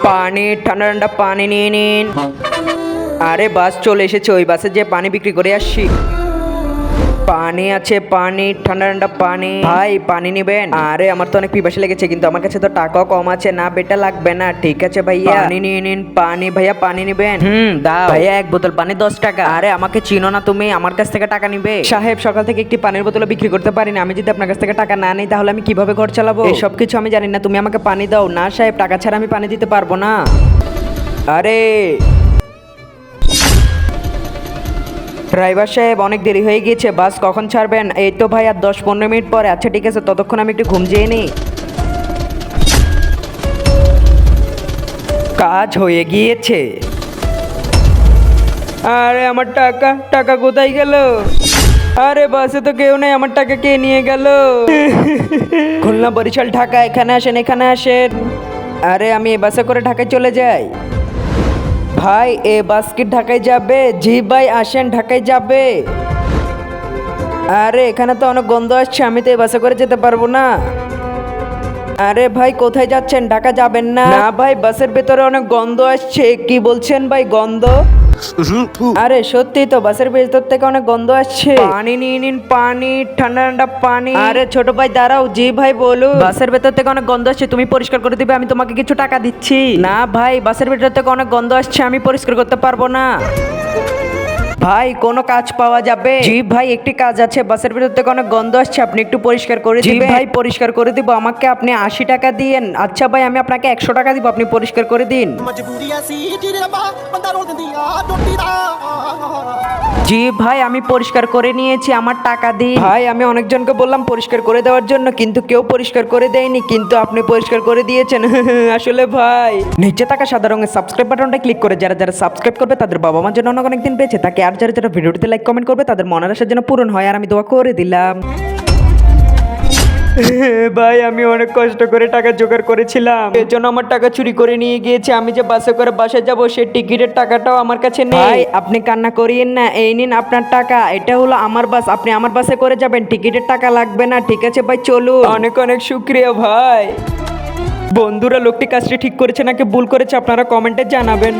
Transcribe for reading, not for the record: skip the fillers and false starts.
পানি, ঠান্ডা ঠান্ডা পানি নিয়ে নিন। আরে বাস চলে এসেছে, ওই বাসে যে পানি বিক্রি করে আসছি। পানি আছে, পানি, ঠান্ডা ঠান্ডা পানি। ভাই পানি নিবেন? আরে আমার তো অনেক পিপাসা লেগেছে, কিন্তু আমার কাছে তো টাকাও কম আছে। না বেটা লাগবে না। ঠিক আছে ভাইয়া, পানি নিয়ে নিন। পানি ভাইয়া, পানি নিবেন? দাও ভাইয়া, এক বোতল পানি 10 টাকা। আরে আমাকে চিনো না তুমি, আমার কাছ থেকে টাকা নিবে? সাহেব, সকাল থেকে একটি পানির বোতল বিক্রি করতে পারি না। আমি যদি আপনার কাছ থেকে টাকা না নিই তাহলে আমি কিভাবে ঘর চালাবো? সব কিছু আমি জানি না, তুমি আমাকে পানি দাও। না সাহেব, টাকা ছাড়া আমি পানি দিতে পারবো না। আরে ড্রাইভার সাহেব, অনেক দেরি হয়ে গিয়েছে, বাস কখন ছাড়বেন? এই তো ভাই আর 10-15 মিনিট পরে। আচ্ছা ঠিক আছে, ততক্ষণ আমি একটু ঘুম যেয়ে নিই। কাজ হয়ে গিয়েছে। আরে আমার টাকা, টাকা কোথায় গেল? আরে বাসে তো কেউ নেই, আমার টাকা কে নিয়ে গেল? খুলনা, বরিশাল, ঢাকা, এখানে আসেন, এখানে আসেন। আরে আমি এ বাসে করে ঢাকায় চলে যাই। ভাই এ বাস কি ঢাকায় যাবে? জি ভাই আসেন, ঢাকায় যাবে। আরে এখানে তো অনেক গন্ধ আসছে, আমি তো এই বাসে করে যেতে পারবো না। আরে ভাই কোথায় যাচ্ছেন? ঢাকা যাবেন না? না ভাই, বাসের ভেতরে অনেক গন্ধ আসছে। কি বলছেন ভাই, গন্ধ? আরে সত্যি তো, বাসের ভেতর থেকে অনেক গন্ধ আসছে। পানি নিয়ে নিন, পানি, ঠান্ডা ঠান্ডা পানি। আরে ছোট ভাই দাঁড়াও। জি ভাই বলুন। বাসের ভেতর থেকে অনেক গন্ধ আসছে, তুমি পরিষ্কার করে দিবে, আমি তোমাকে কিছু টাকা দিচ্ছি। না ভাই, বাসের ভেতর থেকে অনেক গন্ধ আসছে, আমি পরিষ্কার করতে পারবো না। ভাই কোনো কাজ পাওয়া যাবে? জি ভাই, একটি কাজ আছে, বাসের ভিতর থেকে অনেক গন্ধ আসছে, আপনি একটু পরিষ্কার করে দিবেন? জি ভাই পরিষ্কার করে দিব। আমাকে আপনি 80 টাকা দিয়েন। আচ্ছা ভাই, আমি আপনাকে 100 টাকা দিব, আপনি পরিষ্কার করে দিন। জি ভাই, আমি পরিষ্কার করে নিয়েছি, আমার টাকা দিন। ভাই আমি অনেকজনকে বললাম পরিষ্কার করে দেওয়ার জন্য, কিন্তু কেউ পরিষ্কার করে দেয়নি, কিন্তু আপনি পরিষ্কার করে দিয়েছেন। আসলে ভাই, নিচে থাকা সাদা রঙের সাবস্ক্রাইব বাটনটা ক্লিক করে যারা যারা সাবস্ক্রাইব করবে তাদের বাবা মার জন্য অনেক দিন পেয়েছে থাকে। আর যারা যারা ভিডিওটিতে লাইক কমেন্ট করবে তাদের মনের আশা যেন পূরণ হয়, আর আমি দোয়া করে দিলাম। ভাই আমি অনেক কষ্ট করে টাকা জোগাড় করেছিলাম, এর জন্য আমার টাকা চুরি করে নিয়ে গিয়েছে। আমি যে বাসে করে বাসায় যাব, সেই টিকিটের টাকাটাও আমার কাছে নেই। ভাই আপনি কান্না করিয়েন না, এই নিন আপনার টাকা। এটা হলো আমার বাস, আপনি আমার বাসে করে যাবেন, টিকিটের টাকা লাগবে না। ঠিক আছে ভাই, চলুন। অনেক অনেক শুক্রিয়া ভাই। বন্ধুরা, লোকটি কাজটি ঠিক করেছে নাকি ভুল করেছে আপনারা কমেন্টে জানাবেন।